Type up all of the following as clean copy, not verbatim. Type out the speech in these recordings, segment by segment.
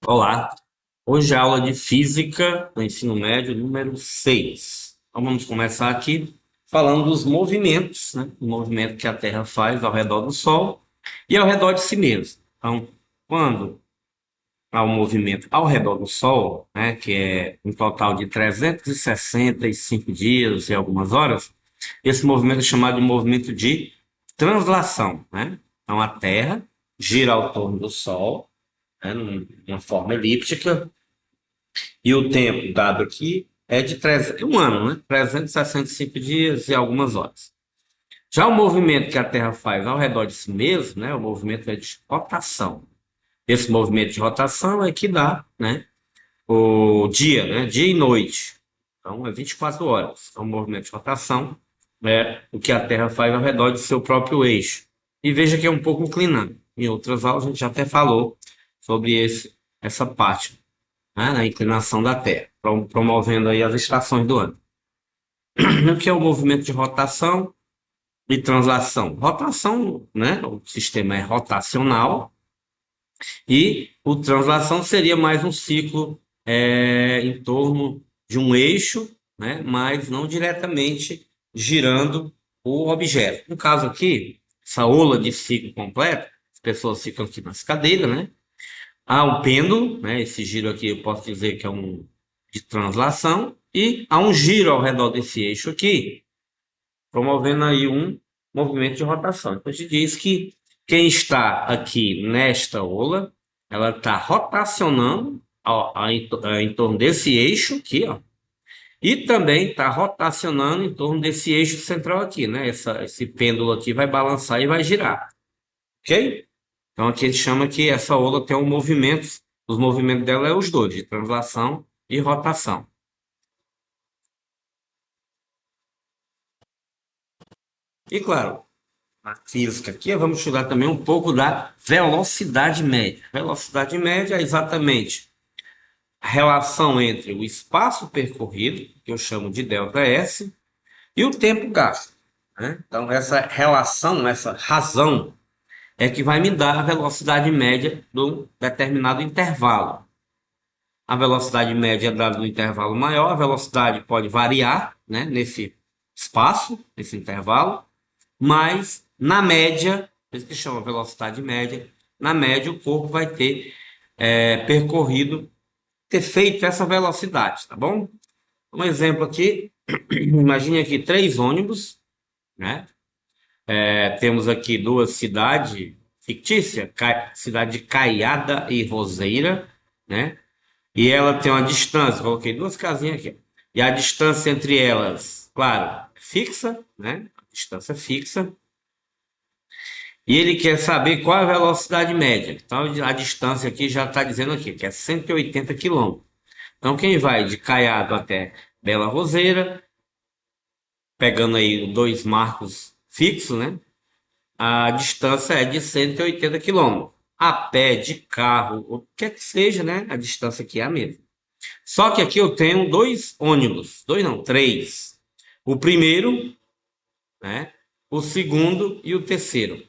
Olá, hoje é a aula de Física do ensino médio número 6. Então vamos começar aqui falando dos movimentos, né? O movimento que a Terra faz ao redor do Sol e ao redor de si mesmo. Então, quando há um movimento ao redor do Sol, né, que é um total de 365 dias e algumas horas, esse movimento é chamado de movimento de translação, né? Então a Terra gira ao torno do Sol, né, numa forma elíptica, e o tempo dado aqui é de um ano, né? 365 dias e algumas horas. Já o movimento que a Terra faz ao redor de si mesmo, né? O movimento é de rotação. Esse movimento de rotação é que dá, né? O dia, né? Dia e noite. Então, é 24 horas. Então, o movimento de rotação é o que a Terra faz ao redor de seu próprio eixo. E veja que é um pouco inclinado. Em outras aulas, a gente já até falou sobre essa parte, né, na inclinação da Terra, promovendo aí as estações do ano. O que é o movimento de rotação e translação? Rotação, né, o sistema é rotacional e o translação seria mais um ciclo em torno de um eixo, né, mas não diretamente girando o objeto. No caso aqui, essa ola de ciclo completo, as pessoas ficam aqui nas cadeiras, né? Há um pêndulo, né? Esse giro aqui eu posso dizer que é um de translação, e há um giro ao redor desse eixo aqui, promovendo aí um movimento de rotação. Então a gente diz que quem está aqui nesta ola, ela está rotacionando em torno desse eixo aqui, ó, e também está rotacionando em torno desse eixo central aqui, né? Esse pêndulo aqui vai balançar e vai girar, ok? Então aqui a gente chama que essa ola tem um movimento, os movimentos dela é os dois, de translação e rotação. E claro, na física aqui vamos estudar também um pouco da velocidade média. Velocidade média é exatamente a relação entre o espaço percorrido, que eu chamo de ΔS, e o tempo gasto, né? Então essa relação, essa razão é que vai me dar a velocidade média de um determinado intervalo. A velocidade média é dada no intervalo maior, a velocidade pode variar, né, nesse espaço, nesse intervalo, mas na média, por isso que chama velocidade média, na média o corpo vai ter percorrido, ter feito essa velocidade, tá bom? Um exemplo aqui, imagine aqui três ônibus, né? Temos aqui duas cidades fictícias, cidade de Caiada e Roseira, né? E ela tem uma distância, coloquei duas casinhas aqui. E a distância entre elas, claro, é fixa, né? A distância fixa. E ele quer saber qual é a velocidade média. Então a distância aqui já está dizendo aqui, que é 180 quilômetros. Então quem vai de Caiado até Bela Roseira, pegando aí dois marcos fixos, né? A distância é de 180 quilômetros. A pé, de carro, o que quer que seja, né? A distância aqui é a mesma. Só que aqui eu tenho dois ônibus, dois não, três. O primeiro, né? O segundo e o terceiro.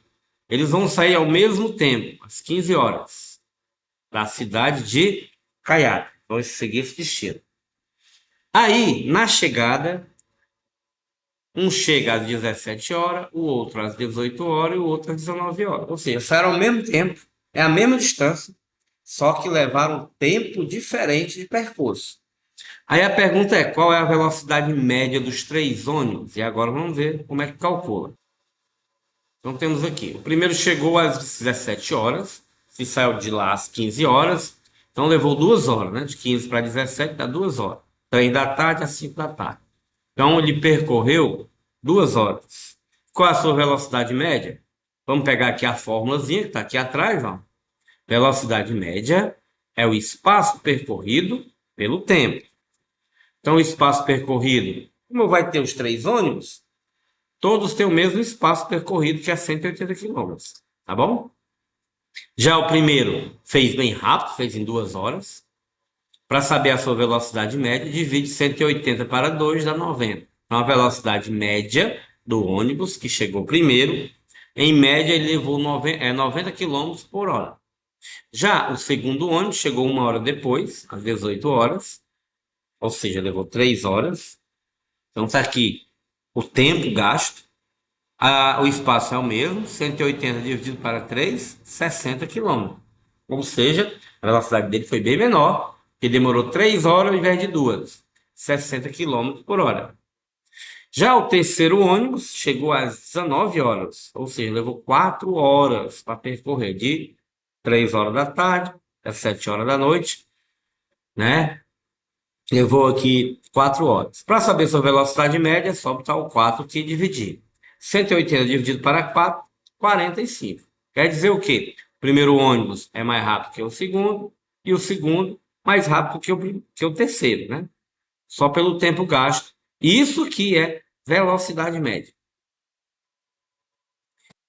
Eles vão sair ao mesmo tempo, às 15 horas, da cidade de Caiada. Vão seguir esse destino. Aí, na chegada, um chega às 17 horas, o outro às 18 horas e o outro às 19 horas. Ou seja, saíram ao mesmo tempo, é a mesma distância, só que levaram um tempo diferente de percurso. Aí a pergunta é, qual é a velocidade média dos três ônibus? E agora vamos ver como é que calcula. Então temos aqui, o primeiro chegou às 17 horas, se saiu de lá às 15 horas, então levou 2 horas, né? De 15 para 17 dá 2 horas. 3 da tarde a 5 da tarde. Então ele percorreu 2 horas. Qual é a sua velocidade média? Vamos pegar aqui a fórmulazinha que está aqui atrás, ó. Velocidade média é o espaço percorrido pelo tempo. Então, o espaço percorrido, como vai ter os três ônibus, todos têm o mesmo espaço percorrido, que é 180 quilômetros. Tá bom? Já o primeiro fez bem rápido, fez em 2 horas. Para saber a sua velocidade média, divide 180 para 2, dá 90. Então, a velocidade média do ônibus, que chegou primeiro, em média, ele levou 90 km por hora. Já o segundo ônibus chegou 1 hora depois, às 18 horas, ou seja, levou 3 horas. Então está aqui o tempo gasto. O espaço é o mesmo, 180 dividido para 3, 60 quilômetros. Ou seja, a velocidade dele foi bem menor, que demorou 3 horas ao invés de 2, 60 quilômetros por hora. Já o terceiro ônibus chegou às 19 horas, ou seja, levou 4 horas para percorrer de 3 horas da tarde às 7 horas da noite, né? Levou aqui 4 horas. Para saber sua velocidade média, é só botar o 4 que dividir. 180 dividido para 4, 45. Quer dizer o quê? O primeiro ônibus é mais rápido que o segundo, e o segundo mais rápido que o terceiro, né? Só pelo tempo gasto. Isso que é velocidade média.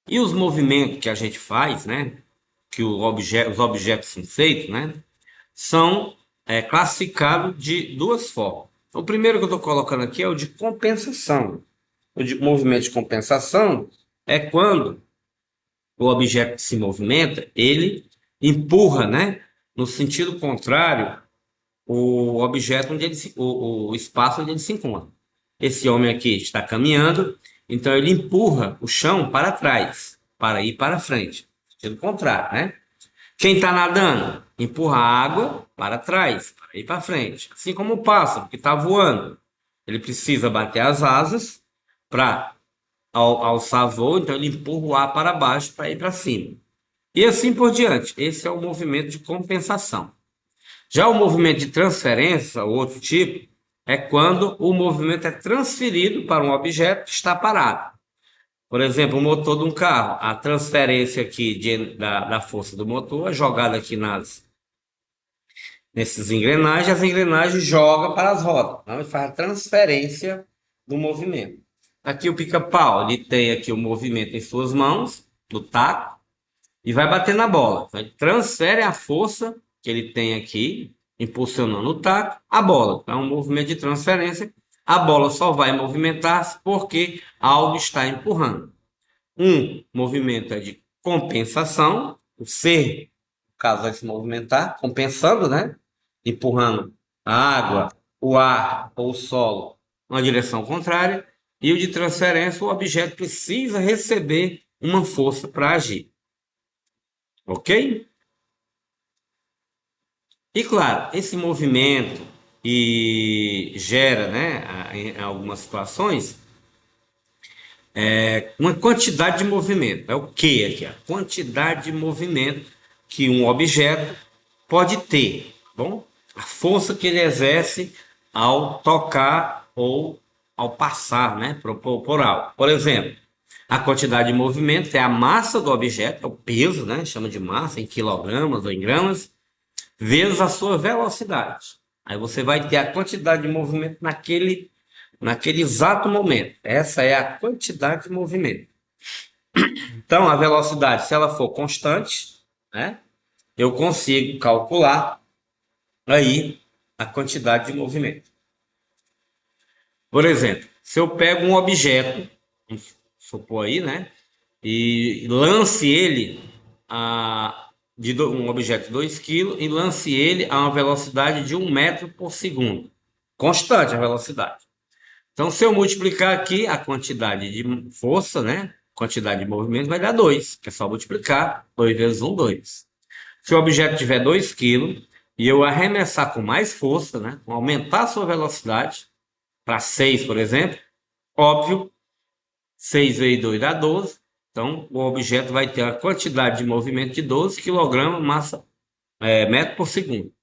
E os movimentos que a gente faz, né? Que os objetos são feitos, né? São classificados de duas formas. O primeiro que eu estou colocando aqui é o de compensação. O de movimento de compensação é quando o objeto que se movimenta, ele empurra, né, no sentido contrário, o objeto onde o espaço onde ele se encontra. Esse homem aqui está caminhando, então ele empurra o chão para trás, para ir para frente, sentido contrário, né? Quem está nadando, empurra a água para trás, para ir para frente. Assim como o pássaro que está voando, ele precisa bater as asas para alçar voo, então ele empurra o ar para baixo para ir para cima. E assim por diante. Esse é o movimento de compensação. Já o movimento de transferência, ou outro tipo, é quando o movimento é transferido para um objeto que está parado. Por exemplo, o motor de um carro, a transferência aqui da força do motor é jogada aqui nesses engrenagens, as engrenagens jogam para as rodas. Então, ele faz a transferência do movimento. Aqui o pica-pau, ele tem aqui o movimento em suas mãos, do taco, e vai bater na bola. Então, ele transfere a força que ele tem aqui, impulsionando o taco, a bola. Então, é um movimento de transferência. A bola só vai movimentar-se porque algo está empurrando. Um movimento é de compensação, o ser, no caso, vai se movimentar, compensando, né? Empurrando a água, o ar ou o solo na direção contrária. E o de transferência, o objeto precisa receber uma força para agir. Ok? E claro, esse movimento gera, né, em algumas situações, uma quantidade de movimento. É o que aqui? A quantidade de movimento que um objeto pode ter, tá bom? A força que ele exerce ao tocar ou ao passar, né, por algo. Por exemplo, a quantidade de movimento é a massa do objeto, é o peso, né, chama de massa em quilogramas ou em gramas, vezes a sua velocidade. Aí você vai ter a quantidade de movimento naquele exato momento. Essa é a quantidade de movimento. Então, a velocidade, se ela for constante, né, eu consigo calcular aí a quantidade de movimento. Por exemplo, se eu pego um objeto, vamos supor aí, né, e lance ele um objeto de 2 kg e lance ele a uma velocidade de 1 metro por segundo. Constante a velocidade. Então, se eu multiplicar aqui a quantidade de força, né? Quantidade de movimento vai dar 2. É só multiplicar. 2 vezes 1, 2. Se o objeto tiver 2 kg e eu arremessar com mais força, né? Aumentar a sua velocidade para 6, por exemplo, óbvio, 6 vezes 2 dá 12. Então, o objeto vai ter a quantidade de movimento de 12 kg massa, metro por segundo.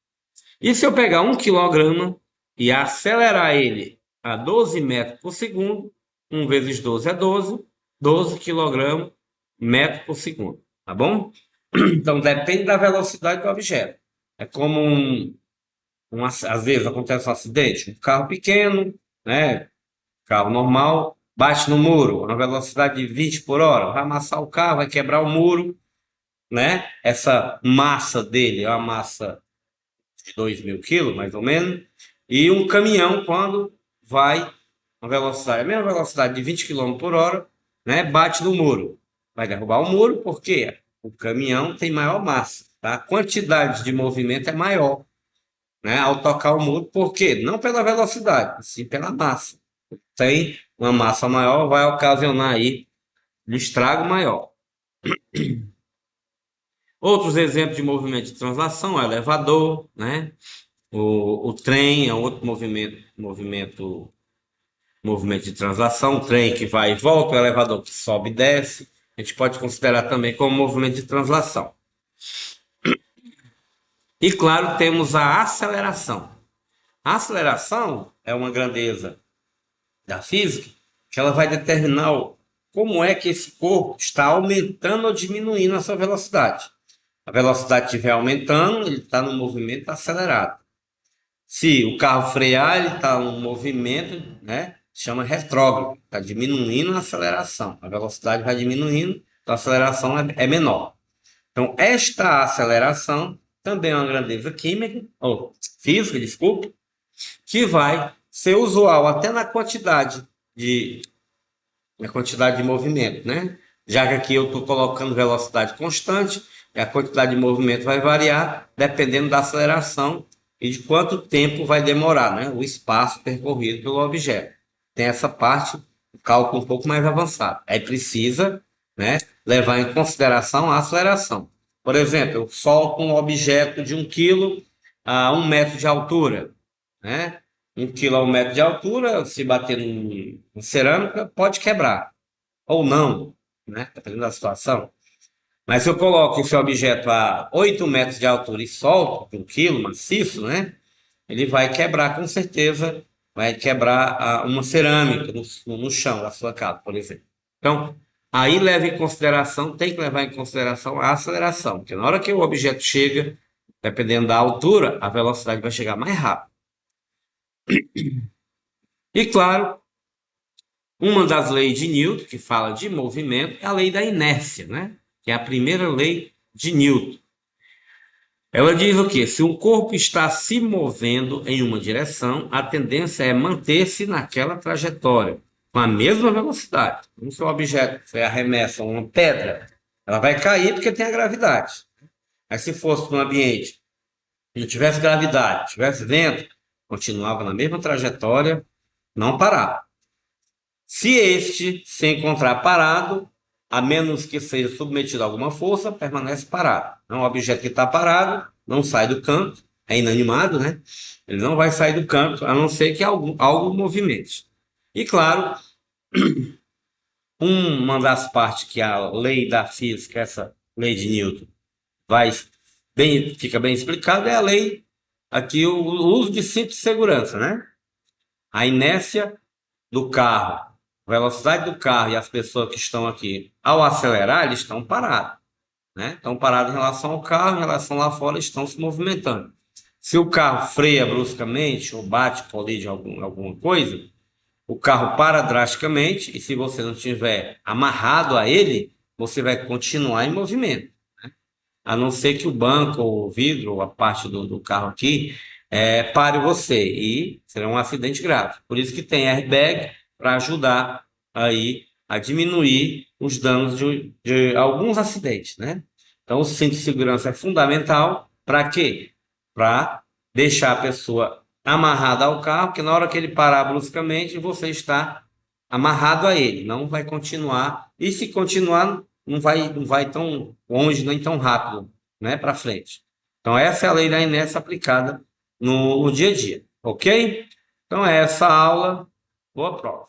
E se eu pegar 1 kg e acelerar ele a 12 metros por segundo, 1 vezes 12 é 12, 12 kg metro por segundo, tá bom? Então depende da velocidade do objeto. É como às vezes acontece um acidente, um carro pequeno, né? Carro normal, bate no muro, a velocidade de 20 por hora, vai amassar o carro, vai quebrar o muro, né? Essa massa dele é uma massa de 2.000 quilos, mais ou menos, e um caminhão, quando vai a mesma velocidade de 20 km por hora, né, bate no muro. Vai derrubar o muro porque o caminhão tem maior massa, tá? A quantidade de movimento é maior, né, ao tocar o muro, por quê? Não pela velocidade, sim pela massa. Tem uma massa maior, vai ocasionar aí um estrago maior. Outros exemplos de movimento de translação, o elevador, né? O trem é um outro movimento de translação, o trem que vai e volta, o elevador que sobe e desce. A gente pode considerar também como movimento de translação. E claro, temos a aceleração. A aceleração é uma grandeza da física que ela vai determinar como é que esse corpo está aumentando ou diminuindo a sua velocidade. A velocidade estiver aumentando, ele está no movimento acelerado. Se o carro frear, ele está num movimento, né? Chama retrógrado, está diminuindo a aceleração. A velocidade vai diminuindo, então a aceleração é menor. Então, esta aceleração também é uma grandeza química, ou física, desculpe, que vai ser usual até na quantidade de movimento, né? Já que aqui eu estou colocando velocidade constante, e a quantidade de movimento vai variar dependendo da aceleração e de quanto tempo vai demorar, né? O espaço percorrido pelo objeto. Tem essa parte, o cálculo um pouco mais avançado. Aí precisa, né, levar em consideração a aceleração. Por exemplo, eu solto um objeto de 1 quilo a 1 metro de altura, né? 1 quilo a 1 metro de altura, se bater em cerâmica, pode quebrar. Ou não, né? Dependendo da situação. Mas se eu coloco esse objeto a 8 metros de altura e solto 1 quilo, maciço, né? Ele vai quebrar com certeza, vai quebrar uma cerâmica no chão da sua casa, por exemplo. Então, aí leva em consideração, tem que levar em consideração a aceleração, porque na hora que o objeto chega, dependendo da altura, a velocidade vai chegar mais rápido. E claro, uma das leis de Newton, que fala de movimento, é a lei da inércia, né? Que é a primeira lei de Newton. Ela diz o quê? Se um corpo está se movendo em uma direção, a tendência é manter-se naquela trajetória, com a mesma velocidade. Então, se o objeto você arremessa uma pedra, ela vai cair porque tem a gravidade. Mas se fosse num ambiente que não tivesse gravidade, tivesse vento, continuava na mesma trajetória, não parava. Se este se encontrar parado, a menos que seja submetido a alguma força, permanece parado. Então, um objeto que está parado não sai do canto, é inanimado, né? Ele não vai sair do canto, a não ser que algo movimente. E claro, uma das partes que a lei da física, essa lei de Newton, fica bem explicada, é a lei aqui, o uso de cinto de segurança, né? A inércia do carro, a velocidade do carro e as pessoas que estão aqui, ao acelerar, eles estão parados, né? Estão parados em relação ao carro, em relação lá fora, estão se movimentando. Se o carro freia bruscamente ou bate, colide alguma coisa, o carro para drasticamente e se você não estiver amarrado a ele, você vai continuar em movimento. A não ser que o banco, ou o vidro, ou a parte do carro aqui, pare você e será um acidente grave. Por isso que tem airbag para ajudar aí a diminuir os danos de alguns acidentes, né? Então, o cinto de segurança é fundamental para quê? Para deixar a pessoa amarrada ao carro, que na hora que ele parar bruscamente, você está amarrado a ele, não vai continuar. E se continuar, não vai tão longe nem tão rápido, né, para frente. Então, essa é a lei da inércia aplicada no dia a dia, ok? Então, é essa aula. Boa prova.